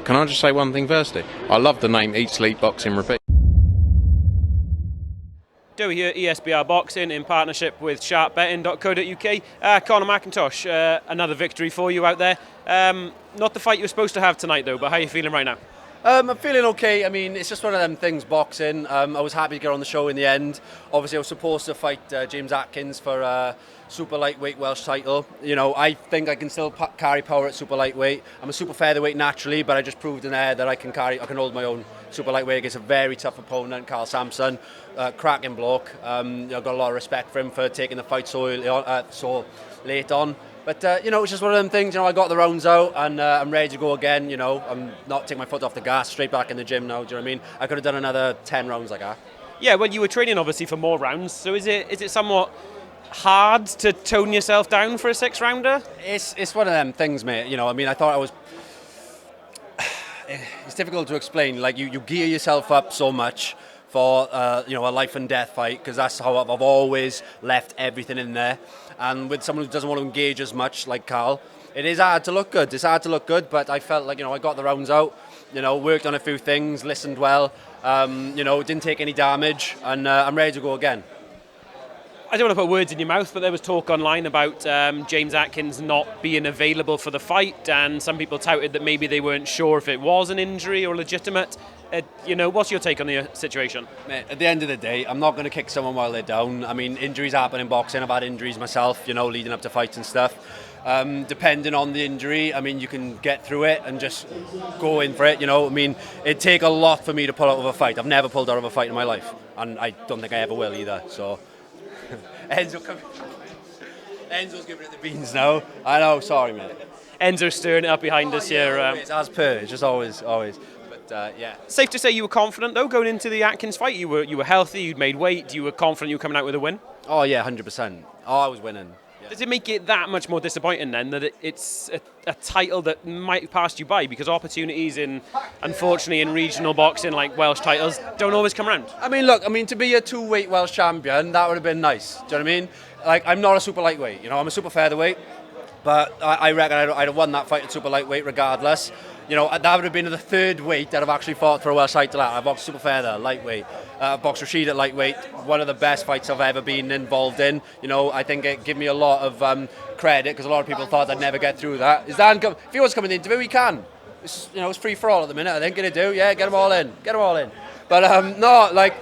can I just say one thing firstly? I love the name Eat, Sleep, Boxing, Repeat. Joey here, Esbr Boxing, in partnership with sharpbetting.co.uk. Conor Mcintosh, another victory for you out there. Not the fight you were supposed to have tonight though, but how are you feeling right now? I'm feeling okay. I mean, it's just one of them things, boxing. I was happy to get on the show in the end. Obviously, I was supposed to fight James Atkins for super lightweight Welsh title. You know, I think I can still carry power at super lightweight. I'm a super featherweight naturally, but I just proved in there that I can hold my own super lightweight against a very tough opponent, Carl Sampson, cracking bloke. I've got a lot of respect for him for taking the fight so late on. But, you know, it's just one of them things, you know, I got the rounds out and I'm ready to go again, you know. I'm not taking my foot off the gas, straight back in the gym now, do you know what I mean? I could have done another 10 rounds like that. Yeah, well, you were training obviously for more rounds, so is it somewhat hard to tone yourself down for a 6-rounder? It's one of them things, mate, you know, I mean, I thought I was... It's difficult to explain, like, you gear yourself up so much for, you know, a life and death fight, because that's how I've always left everything in there. And with someone who doesn't want to engage as much, like Carl, it is hard to look good. It's hard to look good, but I felt like, you know, I got the rounds out, you know, worked on a few things, listened well, you know, didn't take any damage, and I'm ready to go again. I don't want to put words in your mouth, but there was talk online about James Atkins not being available for the fight, and some people touted that maybe they weren't sure if it was an injury or legitimate. You know, what's your take on the situation? Mate, at the end of the day, I'm not going to kick someone while they're down. I mean, injuries happen in boxing. I've had injuries myself, you know, leading up to fights and stuff. Depending on the injury, I mean, you can get through it and just go in for it, you know. I mean, it'd take a lot for me to pull out of a fight. I've never pulled out of a fight in my life, and I don't think I ever will either, so... Enzo's giving it the beans now. I know, sorry, mate. Enzo's stirring it up behind us here. Always, as per, it's just always. But yeah. Safe to say you were confident though going into the Atkins fight. You were healthy. You'd made weight. You were confident you were coming out with a win. Oh yeah, 100%. Oh, I was winning. Yeah. Does it make it that much more disappointing then that it's a title that might have passed you by, because opportunities unfortunately in regional boxing like Welsh titles don't always come around? I mean, look, to be a 2-weight Welsh champion, that would have been nice. Do you know what I mean? Like, I'm not a super lightweight, you know, I'm a super featherweight, but I reckon I'd have won that fight at super lightweight regardless. You know, that would have been the 3rd weight that I've actually fought for a Welsh title at. I boxed super feather, lightweight. Boxed Rashid at lightweight. One of the best fights I've ever been involved in. You know, I think it gave me a lot of credit, because a lot of people thought I'd never get through that. If he wants to come in the interview, he can. It's, you know, it's free for all at the minute, I think. Gonna do, yeah, get them all in. But no, like,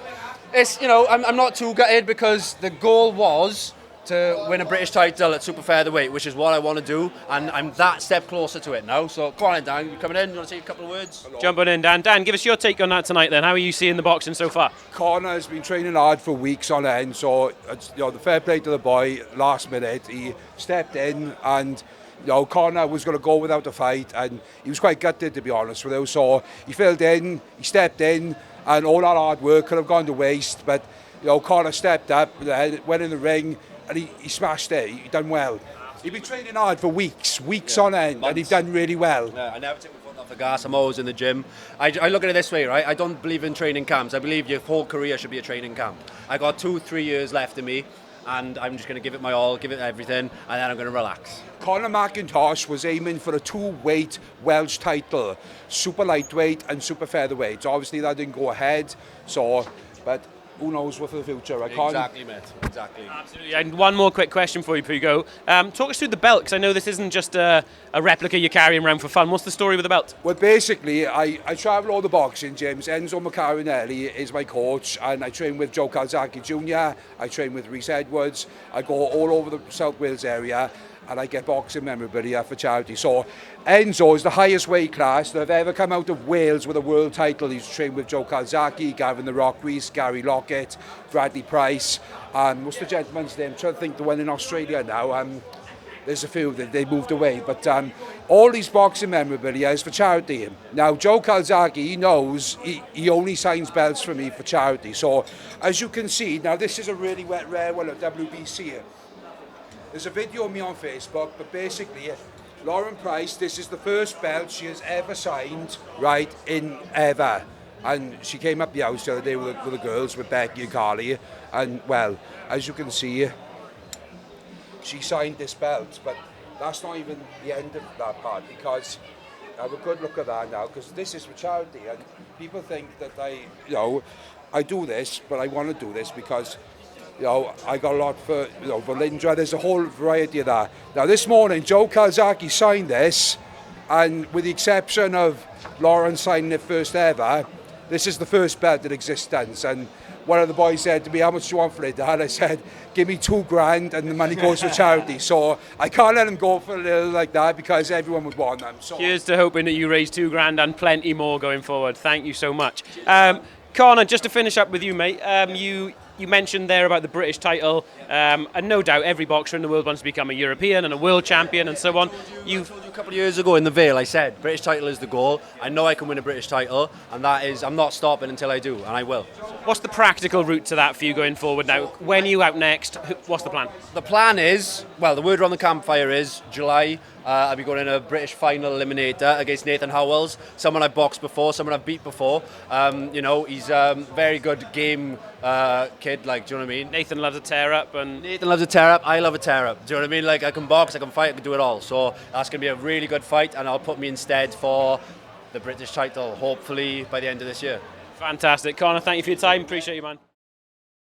it's, you know, I'm not too gutted, because the goal was to win a British title at super featherweight, which is what I want to do, and I'm that step closer to it now. So come on in, Dan, you coming in? You want to say a couple of words? Jumping in, Dan. Dan, give us your take on that tonight then. How are you seeing the boxing so far? Conor has been training hard for weeks on end, so it's, you know, the fair play to the boy. Last minute he stepped in, and you know, Conor was going to go without a fight, and he was quite gutted, to be honest with you. So he filled in, he stepped in, and all that hard work could have gone to waste, but you know, Conor stepped up, went in the ring, and he smashed it. He done well. He'd been training hard for weeks on end, months. And he's done really well. Yeah, I never take my foot off the gas. I'm always in the gym. I look at it this way, right? I don't believe in training camps. I believe your whole career should be a training camp. I got 2-3 years left in me, and I'm just going to give it my all, give it everything, and then I'm going to relax. Conor Mcintosh was aiming for a 2-weight Welsh title, super lightweight and super featherweight. Obviously that didn't go ahead, so, but who knows what for the future? Exactly, mate. Exactly. Absolutely. And one more quick question for you before you go. Talk us through the belt, because I know this isn't just a replica you're carrying around for fun. What's the story with the belt? Well, basically, I travel all the boxing gyms. Enzo Macarinelli is my coach, and I train with Joe Calzaghe Jr., I train with Rhys Edwards. I go all over the South Wales area, and I get boxing memorabilia for charity. So Enzo is the highest weight class that have ever come out of Wales with a world title. He's trained with Joe Calzaghe, Gavin the Rock Rees, Gary Lockett, Bradley Price, and what's the gentleman's name? I'm trying to think the one in Australia now. There's a few that they moved away, but all these boxing memorabilia is for charity. Now Joe Calzaghe, he knows he only signs belts for me for charity. So as you can see, now this is a really rare one at WBC. There's a video of me on Facebook, but basically, Lauren Price, this is the first belt she has ever signed, right, in ever. And she came up the house the other day with the girls, with Becky and Carly, and, well, as you can see, she signed this belt, but that's not even the end of that part, because have a good look at that now, because this is for charity, and people think that I do this, but I want to do this because, I got a lot for, for Lindra. There's a whole variety of that. Now, this morning, Joe Calzaghe signed this, and with the exception of Lauren signing it first ever, this is the first belt in existence. And one of the boys said to me, how much do you want for it, Dad? I said, give me $2,000 and the money goes for charity. So I can't let them go for a little like that because everyone would want them. So here's to hoping that you raise $2,000 and plenty more going forward. Thank you so much. Conor, just to finish up with you, mate, you mentioned there about the British title, and no doubt every boxer in the world wants to become a European and a world champion and so on. A couple of years ago in the Vale, I said British title is the goal. I know I can win a British title, and that is, I'm not stopping until I do, and I will. What's the practical route to that for you going forward now? When are you out next? What's the plan? The plan is, well, the word around the campfire is July. I'll be going in a British final eliminator against Nathan Howells, someone I've boxed before, someone I've beat before. He's a very good game kid, like, do you know what I mean? Nathan loves a tear up, and Nathan loves a tear up, I love a tear up. Do you know what I mean? Like, I can box, I can fight, I can do it all. So that's going to be a really good fight, and I'll put me instead for the British title, hopefully by the end of this year. Fantastic. Conor, thank you for your time. Appreciate you, man.